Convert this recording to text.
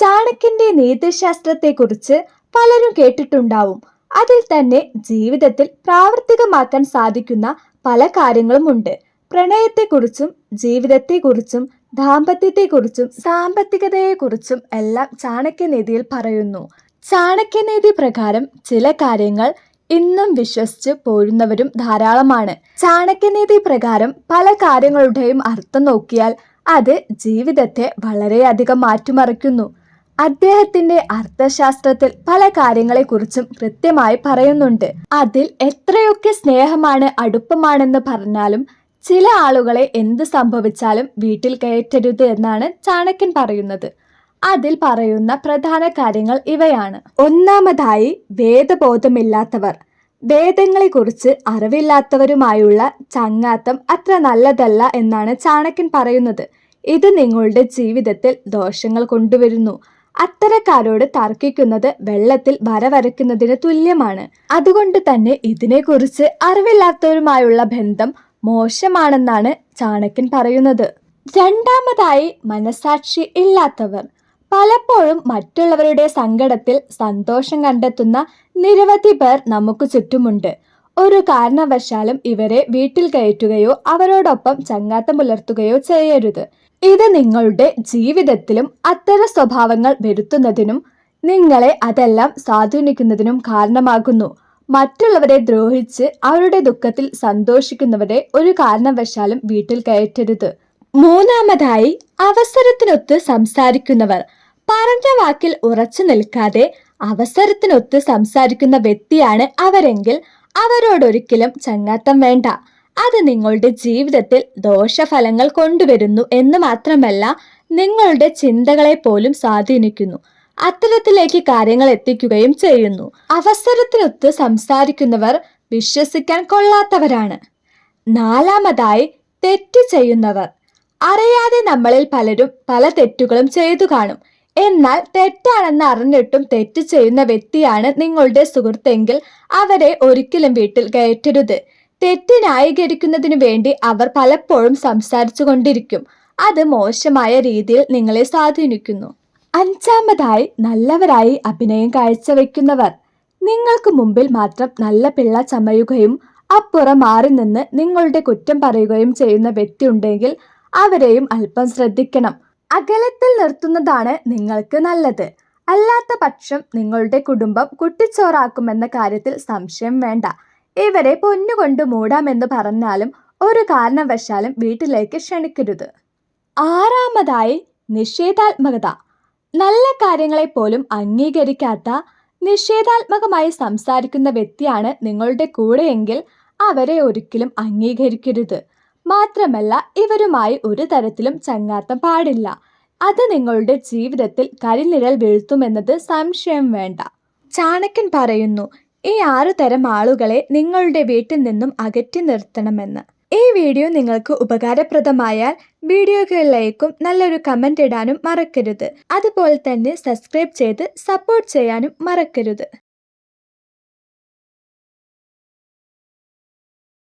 ചാണക്യന്റെ നീതിശാസ്ത്രത്തെക്കുറിച്ച് പലരും കേട്ടിട്ടുണ്ടാവും. അതിൽ തന്നെ ജീവിതത്തിൽ പ്രാവർത്തികമാക്കാൻ സാധിക്കുന്ന പല കാര്യങ്ങളുമുണ്ട്. പ്രണയത്തെക്കുറിച്ചും ജീവിതത്തെക്കുറിച്ചും ദാമ്പത്യത്തെക്കുറിച്ചും സാമ്പത്തികതയെക്കുറിച്ചും എല്ലാം ചാണക്യനീതിയിൽ പറയുന്നു. ചാണക്യനീതി പ്രകാരം ചില കാര്യങ്ങൾ ഇന്നും വിശ്വസിച്ച് പോരുന്നവരും ധാരാളമാണ്. ചാണക്യനീതി പ്രകാരം പല കാര്യങ്ങളുടെയും അർത്ഥം നോക്കിയാൽ അത് ജീവിതത്തെ വളരെയധികം മാറ്റിമറിക്കുന്നു. അദ്ദേഹത്തിന്റെ അർത്ഥശാസ്ത്രത്തിൽ പല കാര്യങ്ങളെക്കുറിച്ചും കൃത്യമായി പറയുന്നുണ്ട്. അതിൽ എത്രയൊക്കെ സ്നേഹമാണ്, അടുപ്പമാണെന്ന് പറഞ്ഞാലും ചില ആളുകളെ എന്ത് സംഭവിച്ചാലും വീട്ടിൽ കയറ്റരുത് എന്നാണ് ചാണക്യൻ പറയുന്നത്. അതിൽ പറയുന്ന പ്രധാന കാര്യങ്ങൾ ഇവയാണ്. ഒന്നാമതായി, വേദബോധമില്ലാത്തവർ. വേദങ്ങളെക്കുറിച്ച് അറിവില്ലാത്തവരുമായുള്ള ചങ്ങാത്തം അത്ര നല്ലതല്ല എന്നാണ് ചാണക്യൻ പറയുന്നത്. ഇത് നിങ്ങളുടെ ജീവിതത്തിൽ ദോഷങ്ങൾ കൊണ്ടുവരുന്നു. അത്തരക്കാരോട് തർക്കിക്കുന്നത് വെള്ളത്തിൽ വര വരയ്ക്കുന്നതിന് തുല്യമാണ്. അതുകൊണ്ട് തന്നെ ഇതിനെക്കുറിച്ച് അറിവില്ലാത്തവരുമായുള്ള ബന്ധം മോശമാണെന്നാണ് ചാണക്യൻ പറയുന്നത്. രണ്ടാമതായി, മനസാക്ഷി ഇല്ലാത്തവർ. പലപ്പോഴും മറ്റുള്ളവരുടെ സങ്കടത്തിൽ സന്തോഷം കണ്ടെത്തുന്ന നിരവധി പേർ നമുക്ക് ചുറ്റുമുണ്ട്. ഒരു കാരണവശാലും ഇവരെ വീട്ടിൽ കയറ്റുകയോ അവരോടൊപ്പം ചങ്ങാത്തം പുലർത്തുകയോ ചെയ്യരുത്. ഇത് നിങ്ങളുടെ ജീവിതത്തിലും അത്തരം സ്വഭാവങ്ങൾ വരുത്തുന്നതിനും നിങ്ങളെ അതെല്ലാം സ്വാധീനിക്കുന്നതിനും കാരണമാകുന്നു. മറ്റുള്ളവരെ ദ്രോഹിച്ച് അവരുടെ ദുഃഖത്തിൽ സന്തോഷിക്കുന്നവരെ ഒരു കാരണവശാലും വീട്ടിൽ കയറ്റരുത്. മൂന്നാമതായി, അവസരത്തിനൊത്ത് സംസാരിക്കുന്നവർ. പറഞ്ഞ വാക്കിൽ ഉറച്ചു നിൽക്കാതെ അവസരത്തിനൊത്ത് സംസാരിക്കുന്ന വ്യക്തിയാണ് അവരെങ്കിൽ അവരോടൊരിക്കലും ചങ്ങാത്തം വേണ്ട. അത് നിങ്ങളുടെ ജീവിതത്തിൽ ദോഷഫലങ്ങൾ കൊണ്ടുവരുന്നു എന്ന് മാത്രമല്ല, നിങ്ങളുടെ ചിന്തകളെ പോലും സ്വാധീനിക്കുന്നു. അത്തരത്തിലേക്ക് കാര്യങ്ങൾ എത്തിക്കുകയും ചെയ്യുന്നു. അവസരത്തിനൊത്ത് സംസാരിക്കുന്നവർ വിശ്വസിക്കാൻ കൊള്ളാത്തവരാണ്. നാലാമതായി, തെറ്റ് ചെയ്യുന്നവർ. അറിയാതെ നമ്മളിൽ പലരും പല തെറ്റുകളും ചെയ്തു കാണും. എന്നാൽ തെറ്റാണെന്ന് അറിഞ്ഞിട്ടും തെറ്റ് ചെയ്യുന്ന വ്യക്തിയാണ് നിങ്ങളുടെ സുഹൃത്തെങ്കിൽ അവരെ ഒരിക്കലും വീട്ടിൽ കയറ്റരുത്. തെറ്റ് ന്യായീകരിക്കുന്നതിനു വേണ്ടി അവർ പലപ്പോഴും സംസാരിച്ചു കൊണ്ടിരിക്കും. അത് മോശമായ രീതിയിൽ നിങ്ങളെ സ്വാധീനിക്കുന്നു. അഞ്ചാമതായി, നല്ലവരായി അഭിനയം കാഴ്ചവെക്കുന്നവർ. നിങ്ങൾക്ക് മുമ്പിൽ മാത്രം നല്ല പിള്ള ചമയുകയും അപ്പുറം മാറി നിന്ന് നിങ്ങളുടെ കുറ്റം പറയുകയും ചെയ്യുന്ന വ്യക്തി ഉണ്ടെങ്കിൽ അവരെയും അല്പം ശ്രദ്ധിക്കണം. അകലത്തിൽ നിർത്തുന്നതാണ് നിങ്ങൾക്ക് നല്ലത്. അല്ലാത്ത പക്ഷം നിങ്ങളുടെ കുടുംബം കുട്ടിച്ചോറാക്കുമെന്ന കാര്യത്തിൽ സംശയം വേണ്ട. ഇവരെ പൊന്നുകൊണ്ട് മൂടാമെന്ന് പറഞ്ഞാലും ഒരു കാരണവശാലും വീട്ടിലേക്ക് ക്ഷണിക്കരുത്. ആറാമതായി, നിഷേധാത്മകത. നല്ല കാര്യങ്ങളെ പോലും അംഗീകരിക്കാത്ത നിഷേധാത്മകമായി സംസാരിക്കുന്ന വ്യക്തിയാണ് നിങ്ങളുടെ കൂടെയെങ്കിൽ അവരെ ഒരിക്കലും അംഗീകരിക്കരുത്. മാത്രമല്ല, ഇവരുമായി ഒരു തരത്തിലും ചങ്ങാത്തം പാടില്ല. അത് നിങ്ങളുടെ ജീവിതത്തിൽ കരിനിഴൽ വീഴ്ത്തുമെന്നത് സംശയം വേണ്ട. ചാണക്യൻ പറയുന്നു, ഈ 6 തരം ആളുകളെ നിങ്ങളുടെ വീട്ടിൽ നിന്നും അകറ്റി നിർത്തണമെന്ന്. ഈ വീഡിയോ നിങ്ങൾക്ക് ഉപകാരപ്രദമായാൽ വീഡിയോക്ക് ലൈക്കും നല്ലൊരു കമന്റ് ഇടാനും മറക്കരുത്. അതുപോലെ തന്നെ സബ്സ്ക്രൈബ് ചെയ്ത് സപ്പോർട്ട് ചെയ്യാനും മറക്കരുത്.